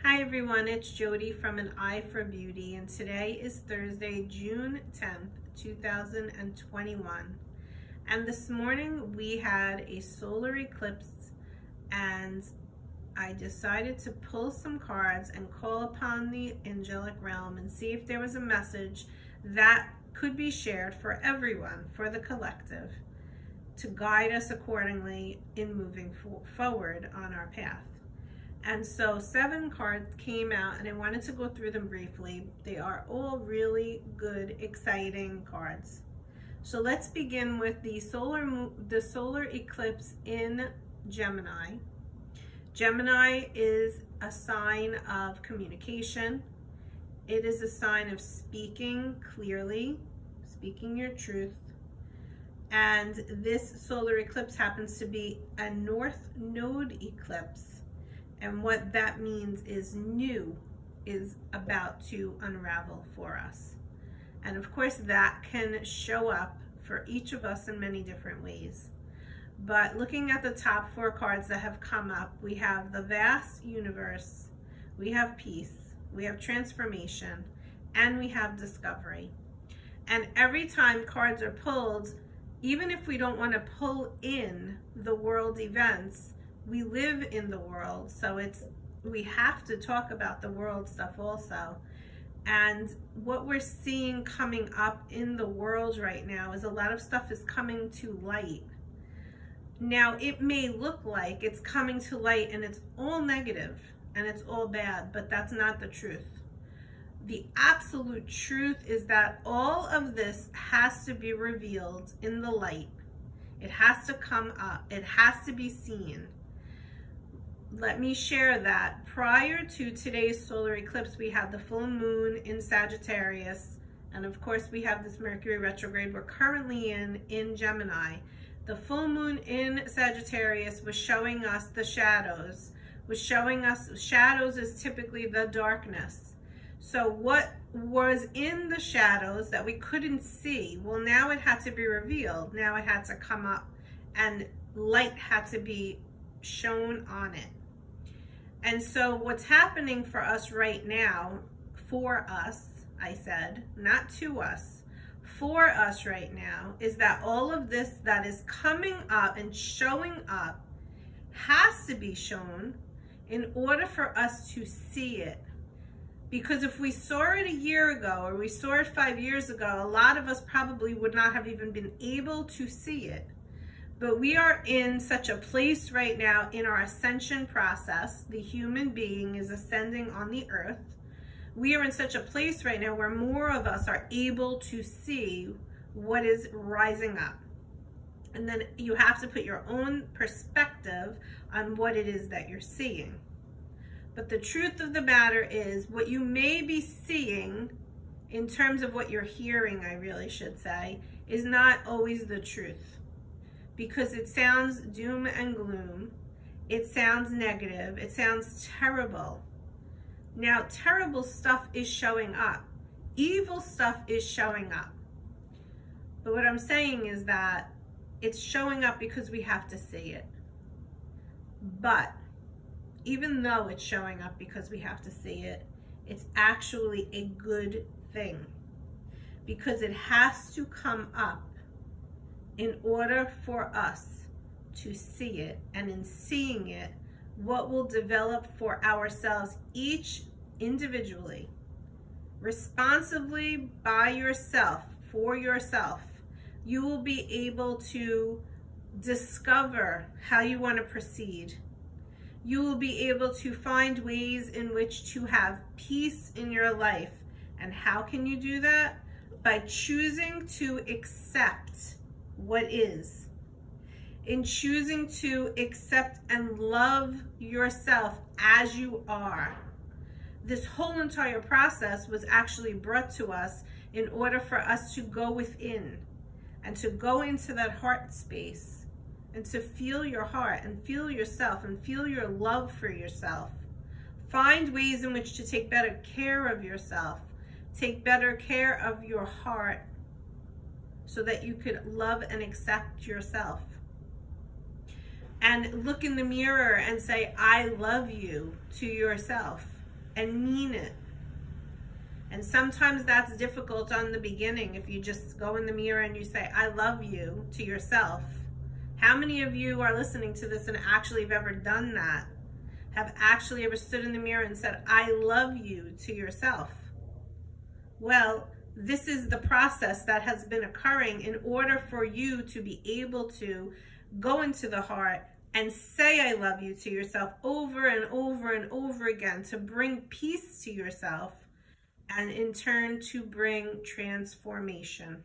Hi everyone, it's Jody from An Eye for Beauty, and today is Thursday, June 10th, 2021. And this morning we had a solar eclipse, and I decided to pull some cards and call upon the angelic realm and see if there was a message that could be shared for everyone, for the collective, to guide us accordingly in moving forward on our path. And so 7 cards came out, and I wanted to go through them briefly. They are all really good, exciting cards. So let's begin with the solar eclipse in Gemini. Gemini is a sign of communication. It is a sign of speaking clearly, speaking your truth. And this solar eclipse happens to be a North Node eclipse. And what that means is new is about to unravel for us. And of course that can show up for each of us in many different ways. But looking at the top 4 cards that have come up, we have the vast universe, we have peace, we have transformation, and we have discovery. And every time cards are pulled, even if we don't want to pull in the world events, we live in the world, so we have to talk about the world stuff also. And what we're seeing coming up in the world right now is a lot of stuff is coming to light. Now, it may look like it's coming to light and it's all negative and it's all bad, but that's not the truth. The absolute truth is that all of this has to be revealed in the light. It has to come up. It has to be seen. Let me share that prior to today's solar eclipse, we had the full moon in Sagittarius, and of course we have this Mercury retrograde we're currently in Gemini. The full moon in Sagittarius was showing us the shadows, shadows is typically the darkness. So what was in the shadows that we couldn't see, well, now it had to be revealed. Now it had to come up and light had to be shown on it. And so what's happening for us right now, for us, I said, not to us, for us right now, is that all of this that is coming up and showing up has to be shown in order for us to see it. Because if we saw it a year ago or we saw it 5 years ago, a lot of us probably would not have even been able to see it. But we are in such a place right now in our ascension process. The human being is ascending on the earth. We are in such a place right now where more of us are able to see what is rising up. And then you have to put your own perspective on what it is that you're seeing. But the truth of the matter is, what you may be seeing, in terms of what you're hearing, I really should say, is not always the truth. Because it sounds doom and gloom, it sounds negative, it sounds terrible. Now, terrible stuff is showing up. Evil stuff is showing up. But what I'm saying is that it's showing up because we have to see it. But even though it's showing up because we have to see it, it's actually a good thing. Because it has to come up in order for us to see it, and in seeing it, what will develop for ourselves, each individually, responsibly by yourself, for yourself, you will be able to discover how you want to proceed. You will be able to find ways in which to have peace in your life. And how can you do that? By choosing to accept what is, in choosing to accept and love yourself as you are. This whole entire process was actually brought to us in order for us to go within and to go into that heart space and to feel your heart and feel yourself and feel your love for yourself. Find ways in which to take better care of yourself, take better care of your heart, so that you could love and accept yourself. And look in the mirror and say, I love you to yourself. and mean it. And sometimes that's difficult on the beginning. If you just go in the mirror and you say, I love you to yourself. How many of you are listening to this and actually have ever done that? Have actually ever stood in the mirror and said, I love you to yourself? Well, this is the process that has been occurring in order for you to be able to go into the heart and say I love you to yourself over and over and over again, to bring peace to yourself, and in turn to bring transformation.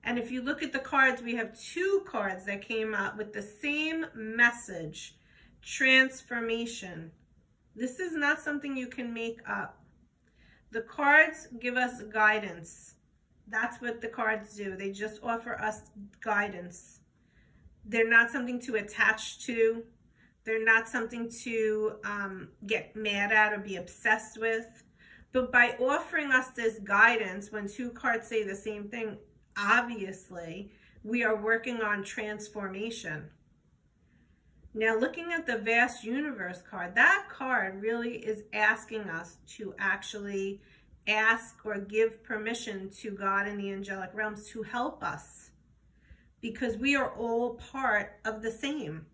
And if you look at the cards, we have 2 cards that came up with the same message, transformation. This is not something you can make up. The cards give us guidance. That's what the cards do. They just offer us guidance. They're not something to attach to. They're not something to get mad at or be obsessed with. But by offering us this guidance, when 2 cards say the same thing, obviously, we are working on transformation. Now, looking at the vast universe card, that card really is asking us to actually ask or give permission to God in the angelic realms to help us, because we are all part of the same.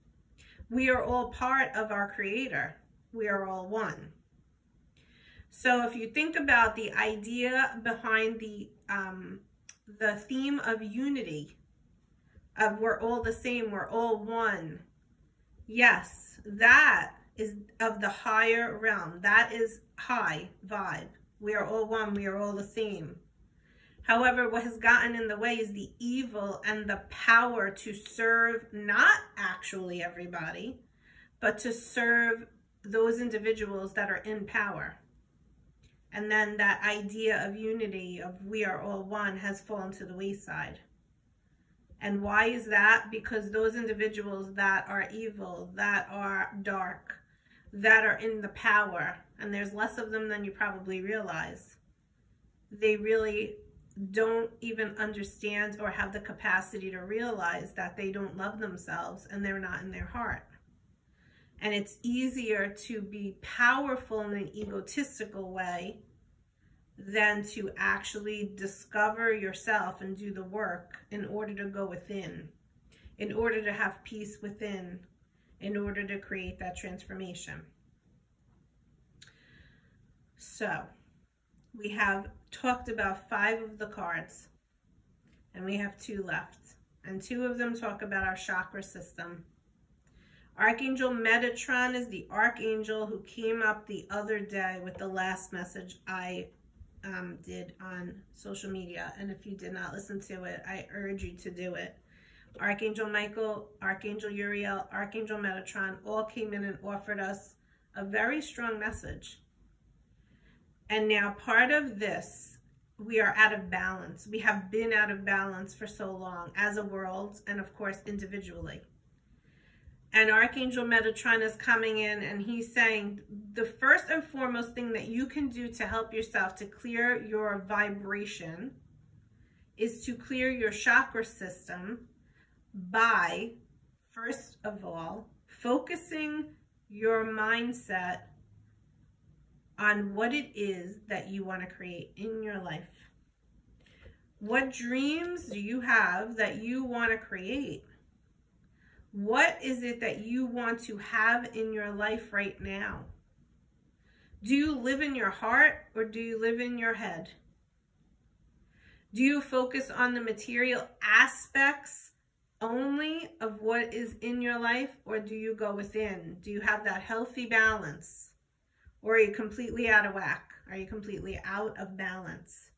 We are all part of our Creator. We are all one. So if you think about the idea behind the theme of unity, of we're all the same, we're all one. Yes, that is of the higher realm. That is high vibe. We are all one. We are all the same. However, what has gotten in the way is the evil and the power to serve not actually everybody, but to serve those individuals that are in power. And then that idea of unity, of we are all one, has fallen to the wayside. And why is that? Because those individuals that are evil, that are dark, that are in the power, and there's less of them than you probably realize, they really don't even understand or have the capacity to realize that they don't love themselves and they're not in their heart. And it's easier to be powerful in an egotistical way than to actually discover yourself and do the work in order to go within, in order to have peace within, in order to create that transformation. So we have talked about 5 of the cards, and we have 2 left, and 2 of them talk about our chakra system. Archangel Metatron is the archangel who came up the other day with the last message I did on social media, and if you did not listen to it, I urge you to do it. Archangel Michael, Archangel Uriel, Archangel Metatron all came in and offered us a very strong message. And now part of this, we are out of balance. We have been out of balance for so long as a world, and of course individually. And Archangel Metatron is coming in, and he's saying the first and foremost thing that you can do to help yourself to clear your vibration is to clear your chakra system by, first of all, focusing your mindset on what it is that you want to create in your life. What dreams do you have that you want to create? What is it that you want to have in your life right now? Do you live in your heart or do you live in your head? Do you focus on the material aspects only of what is in your life, or do you go within? Do you have that healthy balance? Or are you completely out of whack? Are you completely out of balance?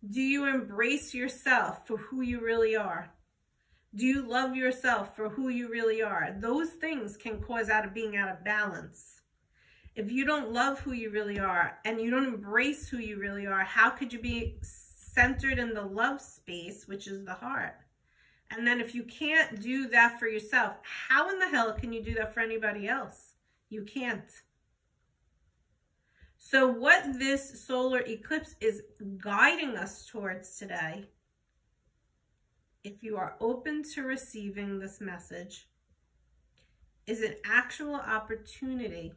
Do you embrace yourself for who you really are? Do you love yourself for who you really are? Those things can cause being out of balance. If you don't love who you really are and you don't embrace who you really are, how could you be centered in the love space, which is the heart? And then if you can't do that for yourself, how in the hell can you do that for anybody else? You can't. So what this solar eclipse is guiding us towards today, if you are open to receiving this message, is an actual opportunity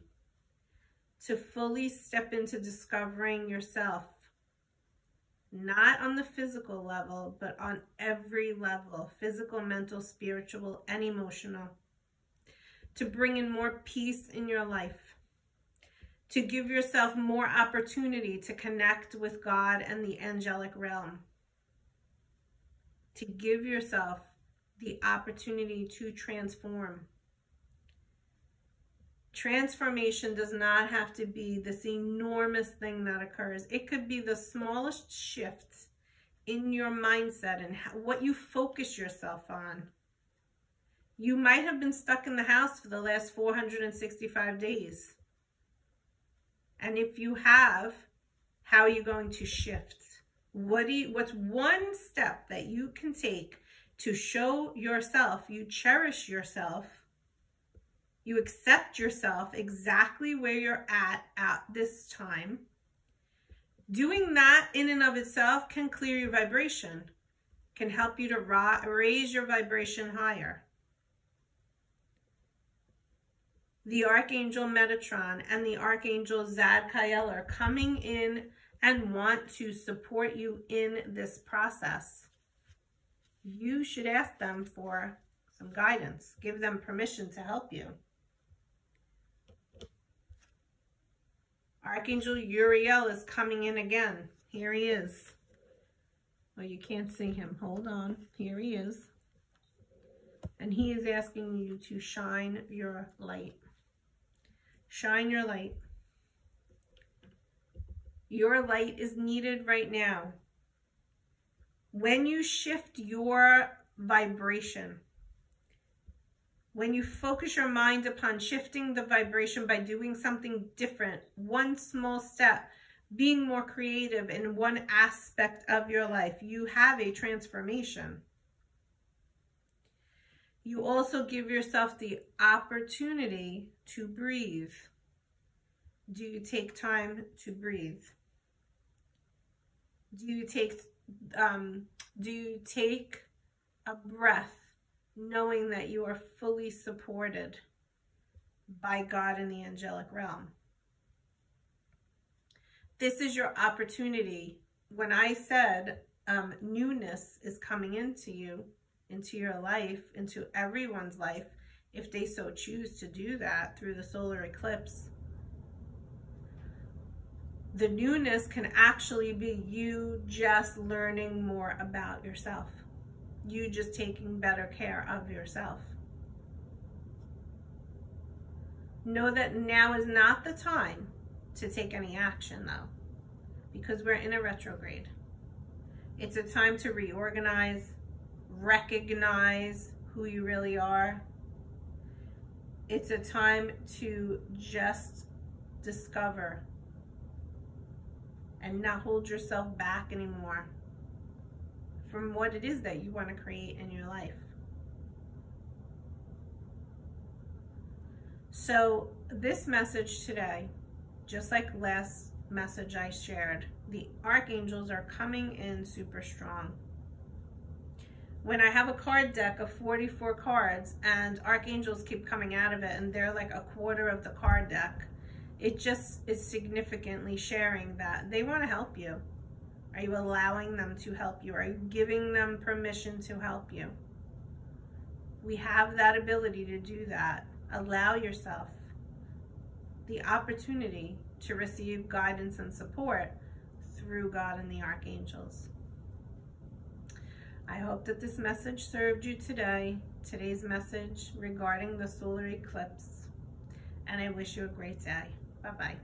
to fully step into discovering yourself, not on the physical level, but on every level, physical, mental, spiritual, and emotional, to bring in more peace in your life, to give yourself more opportunity to connect with God and the angelic realm, to give yourself the opportunity to transform. Transformation does not have to be this enormous thing that occurs. It could be the smallest shift in your mindset and what you focus yourself on. You might have been stuck in the house for the last 465 days. And if you have, how are you going to shift? What's one step that you can take to show yourself you cherish yourself, you accept yourself exactly where you're at this time? Doing that in and of itself can clear your vibration, can help you to raise your vibration higher. The Archangel Metatron and the Archangel Zadkiel are coming in and want to support you in this process. You should ask them for some guidance. Give them permission to help you. Archangel Uriel is coming in again. Here he is. Oh, you can't see him. Hold on. Here he is. And he is asking you to shine your light. Shine your light. Your light is needed right now. When you shift your vibration, when you focus your mind upon shifting the vibration by doing something different, one small step, being more creative in one aspect of your life, you have a transformation. You also give yourself the opportunity to breathe. Do you take time to breathe? Do you take a breath knowing that you are fully supported by God in the angelic realm? This is your opportunity. When I said newness is coming into you, into your life, into everyone's life, if they so choose to do that through the solar eclipse, the newness can actually be you just learning more about yourself. You just taking better care of yourself. Know that now is not the time to take any action though, because we're in a retrograde. It's a time to reorganize, recognize who you really are. It's a time to just discover and not hold yourself back anymore from what it is that you want to create in your life. So this message today, just like last message I shared, the archangels are coming in super strong. When I have a card deck of 44 cards and archangels keep coming out of it and they're like a quarter of the card deck, it just is significantly sharing that they want to help you. Are you allowing them to help you? Are you giving them permission to help you? We have that ability to do that. Allow yourself the opportunity to receive guidance and support through God and the archangels. I hope that this message served you today, today's message regarding the solar eclipse, and I wish you a great day. Bye-bye.